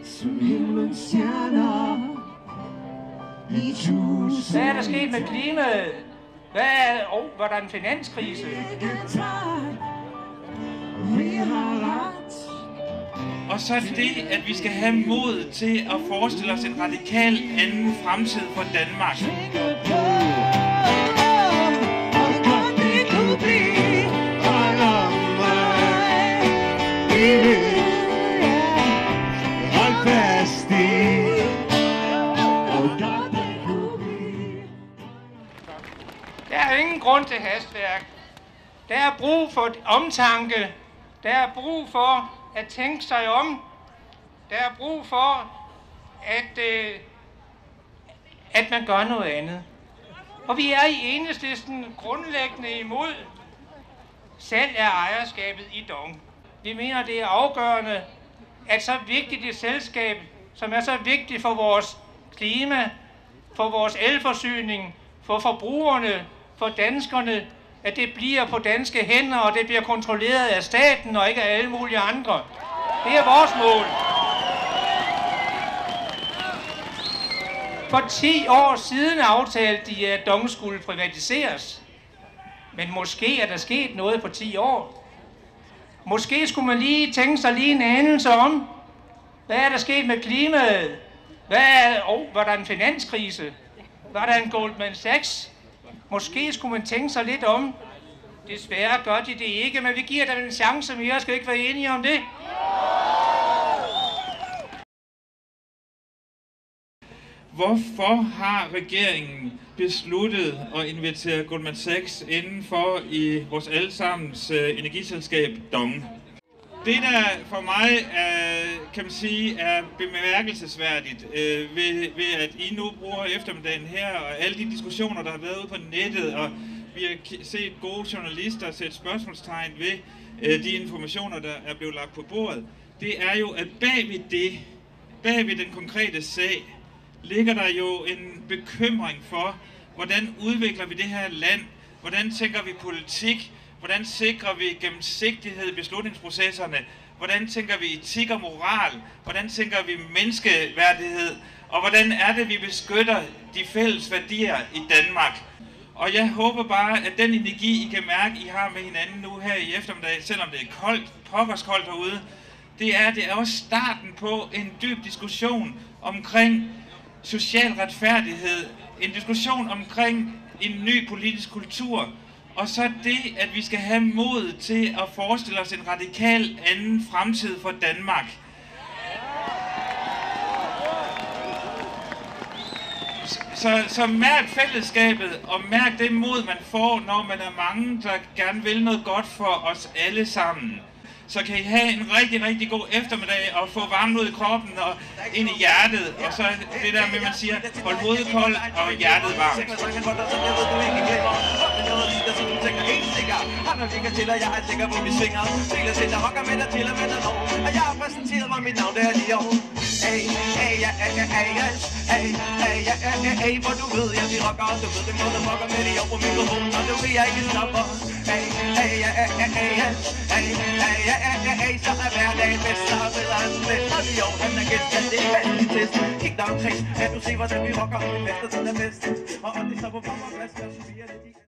Som himlens stjerner i tusind. Hvad er der sket med klimaet? Var der en finanskrise? Vi har ret. Og så er det, at vi skal have mod til at forestille os en radikal anden fremtid for Danmark. Der er ingen grund til hastværk. Der er brug for omtanke. Der er brug for at tænke sig om. Der er brug for, at man gør noget andet. Og vi er i Enhedslisten grundlæggende imod salg af ejerskabet i DONG. Vi mener, det er afgørende, at så vigtigt et selskab, som er så vigtigt for vores klima, for vores elforsyning, for forbrugerne, for danskerne, at det bliver på danske hænder, og det bliver kontrolleret af staten og ikke af alle mulige andre. Det er vores mål. For 10 år siden aftalte de, at DONG skulle privatiseres. Men måske er der sket noget på 10 år. Måske skulle man lige tænke sig en anelse om, hvad er der sket med klimaet? Var der en finanskrise? Var der en Goldman Sachs? Måske skulle man tænke sig lidt om. Desværre gør de det ikke, men vi giver dem en chance mere. Skal vi ikke være enige om det? Hvorfor har regeringen besluttet at invitere Goldman Sachs indenfor i vores allesammens energiselskab DONG? Det, der for mig kan man sige, er bemærkelsesværdigt ved at I nu bruger eftermiddagen her, og alle de diskussioner, der har været ude på nettet, og vi har set gode journalister sætte spørgsmålstegn ved de informationer, der er blevet lagt på bordet, det er jo, at bagved den konkrete sag, ligger der jo en bekymring for, hvordan udvikler vi det her land, hvordan tænker vi politik, hvordan sikrer vi gennemsigtighed i beslutningsprocesserne, hvordan tænker vi etik og moral, hvordan tænker vi menneskeværdighed, og hvordan er det, vi beskytter de fælles værdier i Danmark. Og jeg håber bare, at den energi, I kan mærke, I har med hinanden nu her i eftermiddag, selvom det er koldt, pokkerskoldt herude, det er også starten på en dyb diskussion omkring social retfærdighed, en diskussion omkring en ny politisk kultur, og så det, at vi skal have mod til at forestille os en radikal anden fremtid for Danmark. Så mærk fællesskabet, og mærk det mod, man får, når man er mange, der gerne vil noget godt for os alle sammen. Så kan I have en rigtig, rigtig god eftermiddag og få varmen ud i kroppen og ind i hjertet. Og så det der med, at man siger, hold hovedet koldt og hjertet varmt. Han er sikker til, at jeg er sikker på, at vi svinger. Sikker til, at rocker med dig til, at man er lov. Og jeg har præsenteret mig, mit navn, det er lige år. Hey, hey, ja, hey, hey, ja, hey, hvor du ved, jeg vi rocker, og du ved, det må der rocker med dig over på mikrofonen, og det vil jeg ikke stoppe. Hey, hey, ja, hey, så er hverdagen bedst, og bedre end bedst. Og lige år, han er gæst, ja, det er vældig test. Kig dig omkring, kan du se, hvordan vi rocker, det bedste til det bedste. Og det står på bomber, plads, og så siger det.